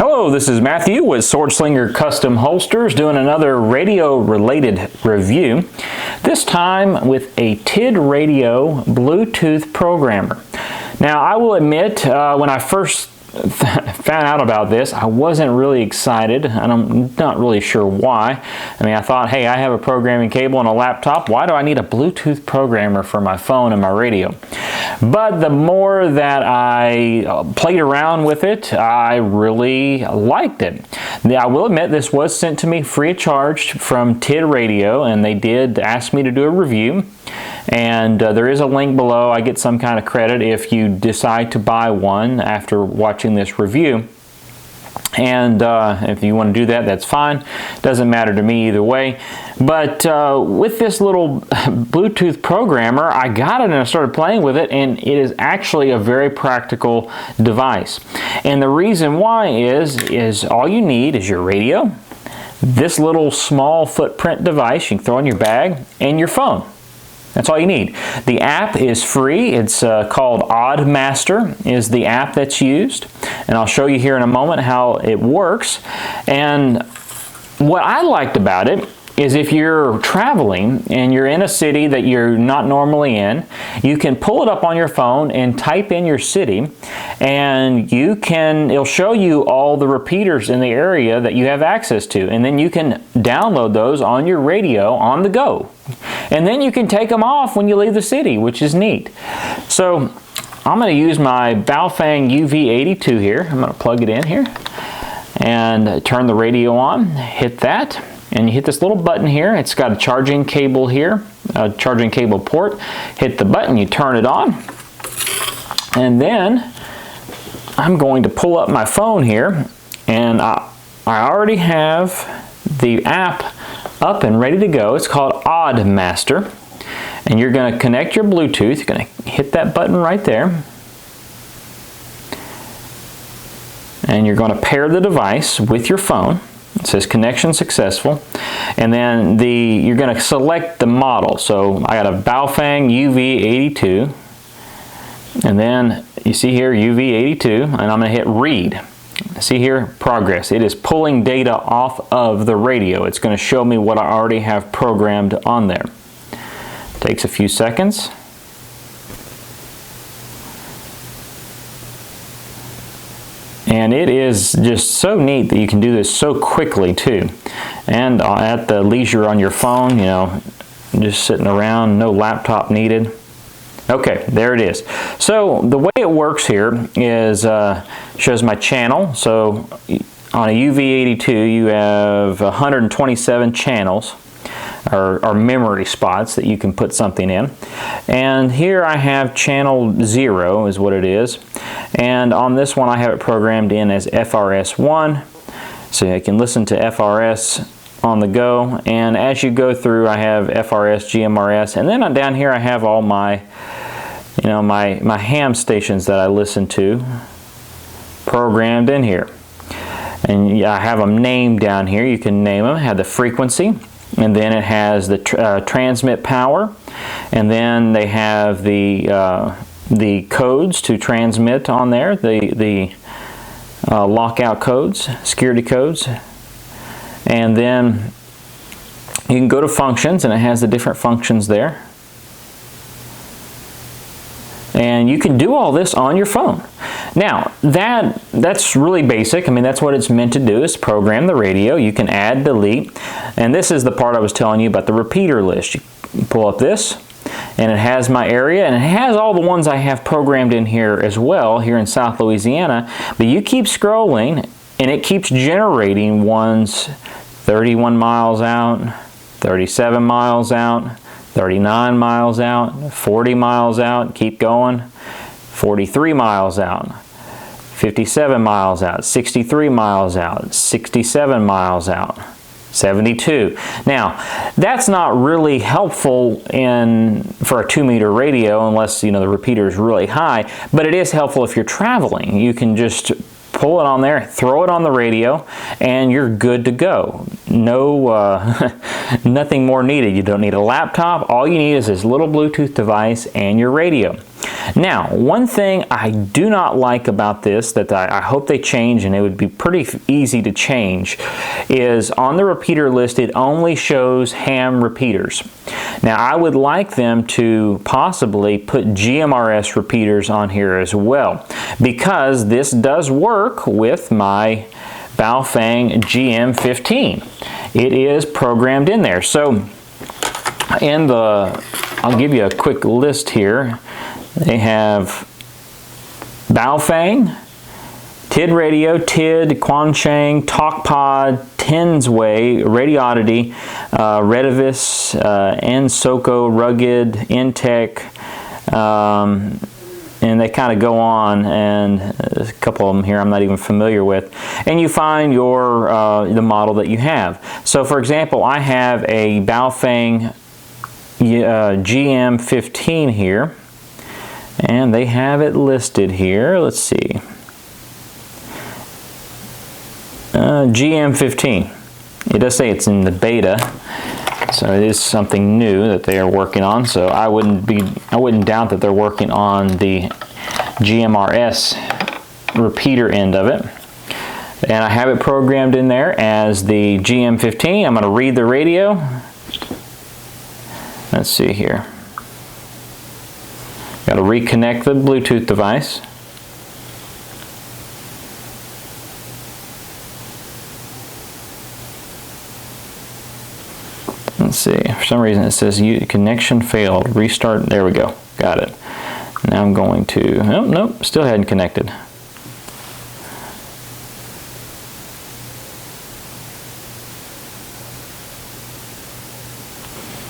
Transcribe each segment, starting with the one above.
Hello, this is Matthew with Swordslinger Custom Holsters doing another radio-related review, this time with a TIDRADIO Bluetooth programmer. Now, I will admit, when I first found out about this, I wasn't really excited, and I'm not really sure why. I mean, I thought, hey, I have a programming cable and a laptop. Why do I need a Bluetooth programmer for my phone and my radio? But the more that I played around with it, I really liked it. Now, I will admit this was sent to me free of charge from TIDRADIO, and they did ask me to do a review. And there is a link below. I get some kind of credit if you decide to buy one after watching this review. And if you want to do that, that's fine. Doesn't matter to me either way. But with this little Bluetooth programmer, I got it and I started playing with it, and it is actually a very practical device. And the reason why is all you need is your radio, this little small footprint device you can throw in your bag, and your phone. That's all you need. The app is free. It's called Oddmaster is the app that's used. And I'll show you here in a moment how it works. And what I liked about it is if you're traveling and you're in a city that you're not normally in, you can pull it up on your phone and type in your city, and it'll show you all the repeaters in the area that you have access to, and then you can download those on your radio on the go. And then you can take them off when you leave the city, which is neat. So I'm going to use my Baofeng UV82 here. I'm going to plug it in here and turn the radio on, hit that. And you hit this little button here. It's got a charging cable here, a charging cable port. Hit the button, you turn it on. And then I'm going to pull up my phone here, and I already have the app up and ready to go. It's called Oddmaster. And you're going to connect your Bluetooth. You're going to hit that button right there. And you're going to pair the device with your phone. It says connection successful, and then you're going to select the model. So I got a Baofeng UV82, and then you see here UV82, and I'm going to hit read. See here, progress. It is pulling data off of the radio. It's going to show me what I already have programmed on there. Takes a few seconds. And it is just so neat that you can do this so quickly too. And at the leisure on your phone, you know, just sitting around, no laptop needed. Okay, there it is. So the way it works here is, shows my channel. So on a UV82 you have 127 channels. Or memory spots that you can put something in. And here I have channel 0 is what it is. And on this one I have it programmed in as FRS1. So I can listen to FRS on the go. And as you go through, I have FRS, GMRS. And then down here I have all my, my ham stations that I listen to programmed in here. And I have them named down here. You can name them. I have the frequency. And then it has the transmit power, and then they have the codes to transmit on there, the lockout codes, security codes, and then you can go to functions, and it has the different functions there. And you can do all this on your phone. Now, that's really basic. I mean, that's what it's meant to do, is program the radio. You can add, delete. And this is the part I was telling you about the repeater list. You pull up this, and it has my area, and it has all the ones I have programmed in here as well, here in South Louisiana. But you keep scrolling, and it keeps generating ones 31 miles out, 37 miles out, 39 miles out, 40 miles out, keep going, 43 miles out, 57 miles out, 63 miles out, 67 miles out, 72. Now, that's not really helpful for a 2-meter radio unless, the repeater is really high, but it is helpful if you're traveling. You can just pull it on there, throw it on the radio, and you're good to go. No, nothing more needed. You don't need a laptop. All you need is this little Bluetooth device and your radio. Now, one thing I do not like about this that I hope they change, and it would be pretty easy to change, is on the repeater list it only shows ham repeaters. Now, I would like them to possibly put GMRS repeaters on here as well, because this does work with my Baofeng GM15. It is programmed in there. So I'll give you a quick list here. They have Baofeng, TIDRADIO, TID, Quancheng, TalkPod, Tensway, Radioddity, Redivis, Nsoko, Rugged, Intech, and they kind of go on, and a couple of them here I'm not even familiar with. And you find your the model that you have. So for example, I have a Baofeng GM15 here, and they have it listed here. Let's see. GM15. It does say it's in the beta, so it is something new that they are working on. So I wouldn't doubt that they're working on the GMRS repeater end of it. And I have it programmed in there as the GM15. I'm going to read the radio. Let's see here. Got to reconnect the Bluetooth device. Let's see. For some reason it says connection failed. Restart. There we go. Got it. Now I'm going to. Oh, nope. Still hadn't connected.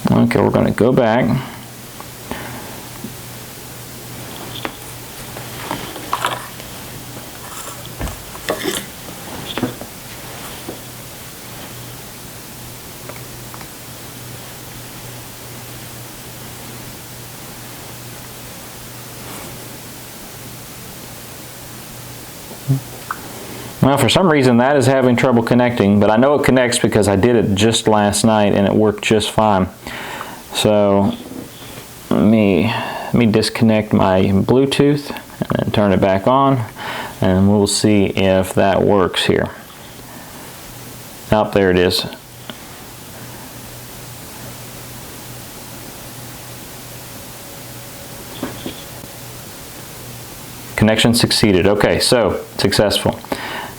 Okay, we're going to go back. Well, for some reason that is having trouble connecting, but I know it connects because I did it just last night and it worked just fine. So let me disconnect my Bluetooth and then turn it back on, and we'll see if that works here. Oh, there it is. Connection succeeded. Okay, so successful.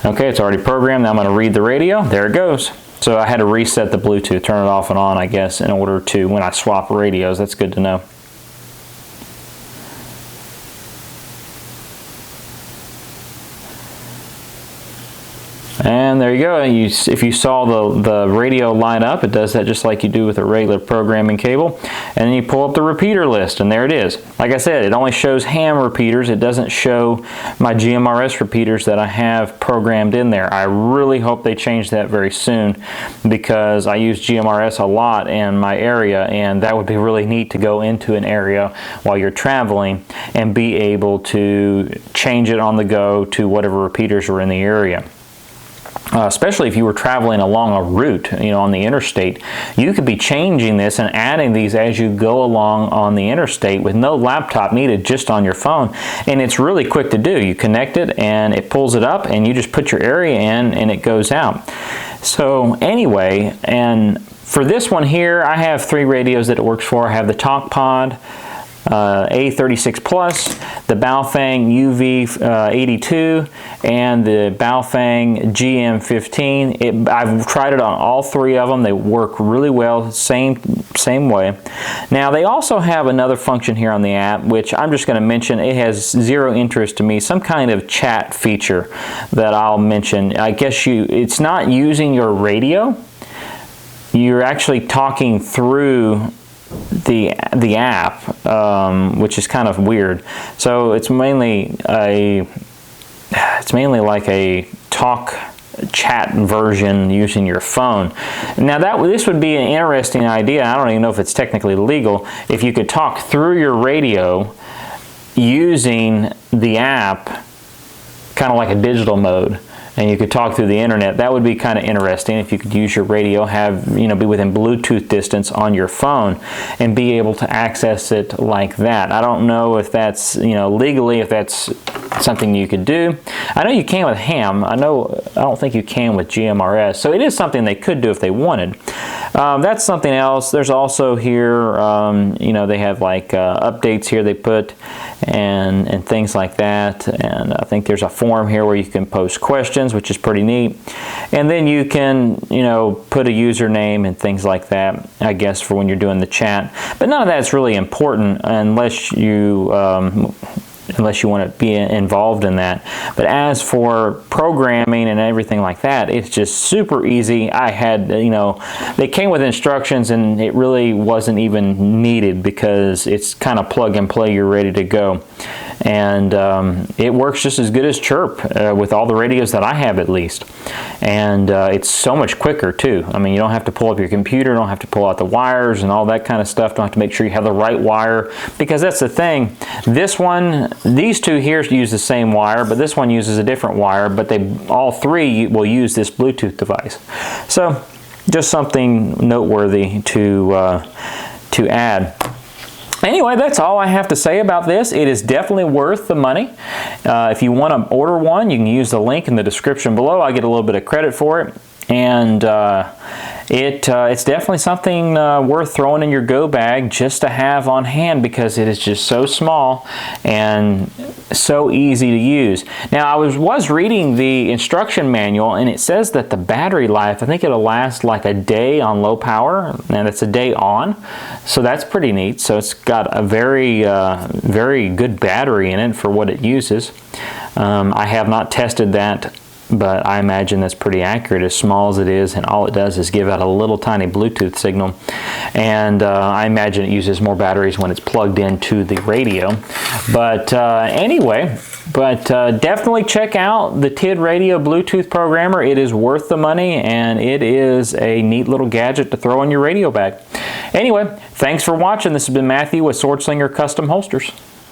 Okay, it's already programmed. Now I'm going to read the radio. There it goes. So I had to reset the Bluetooth, turn it off and on, I guess, in order to, when I swap radios. That's good to know. And there you go. If you saw the radio light up, it does that just like you do with a regular programming cable. And then you pull up the repeater list, and there it is. Like I said, it only shows ham repeaters. It doesn't show my GMRS repeaters that I have programmed in there. I really hope they change that very soon, because I use GMRS a lot in my area, and that would be really neat to go into an area while you're traveling and be able to change it on the go to whatever repeaters are in the area. Especially if you were traveling along a route, on the interstate, you could be changing this and adding these as you go along on the interstate with no laptop needed, just on your phone. And it's really quick to do. You connect it and it pulls it up, and you just put your area in and it goes out. So anyway, and for this one here, I have 3 radios that it works for. I have the TalkPod A36 Plus, the Baofeng UV82, and the Baofeng GM15. I've tried it on all 3 of them. They work really well, same way. Now they also have another function here on the app, which I'm just going to mention. It has zero interest to me, some kind of chat feature that I'll mention. I guess it's not using your radio. You're actually talking through the app, which is kind of weird. So it's mainly like a talk chat version using your phone. Now this would be an interesting idea. I don't even know if it's technically legal, if you could talk through your radio using the app, kind of like a digital mode. and you could talk through the internet. That would be kind of interesting if you could use your radio, have, be within Bluetooth distance on your phone and be able to access it like that. I don't know if that's, legally, if that's something you could do. I know you can with ham. I don't think you can with GMRS. So it is something they could do if they wanted. That's something else. There's also here, they have like updates here they put and things like that. And I think there's a form here where you can post questions, which is pretty neat. And then you can, put a username and things like that, I guess, for when you're doing the chat. But none of that's really important unless you want to be involved in that. But as for programming and everything like that, it's just super easy. I had, they came with instructions and it really wasn't even needed because it's kind of plug and play, you're ready to go. And it works just as good as Chirp with all the radios that I have, at least. And it's so much quicker too. I mean, you don't have to pull up your computer, don't have to pull out the wires and all that kind of stuff. Don't have to make sure you have the right wire, because that's the thing. These two here use the same wire, but this one uses a different wire, but all three will use this Bluetooth device. So just something noteworthy to add. Anyway, that's all I have to say about this. It is definitely worth the money. If you want to order one, you can use the link in the description below. I get a little bit of credit for it. And it's definitely something worth throwing in your go bag just to have on hand, because it is just so small and so easy to use. Now, I was reading the instruction manual, and it says that the battery life, I think it'll last like a day on low power, and it's a day on. So that's pretty neat. So it's got a very, very good battery in it for what it uses. I have not tested that, but I imagine that's pretty accurate, as small as it is, and all it does is give out a little tiny Bluetooth signal. And I imagine it uses more batteries when it's plugged into the radio. But anyway, definitely check out the TIDRADIO Bluetooth programmer. It is worth the money, and it is a neat little gadget to throw in your radio bag. Anyway, thanks for watching. This has been Matthew with Swordslinger Custom Holsters.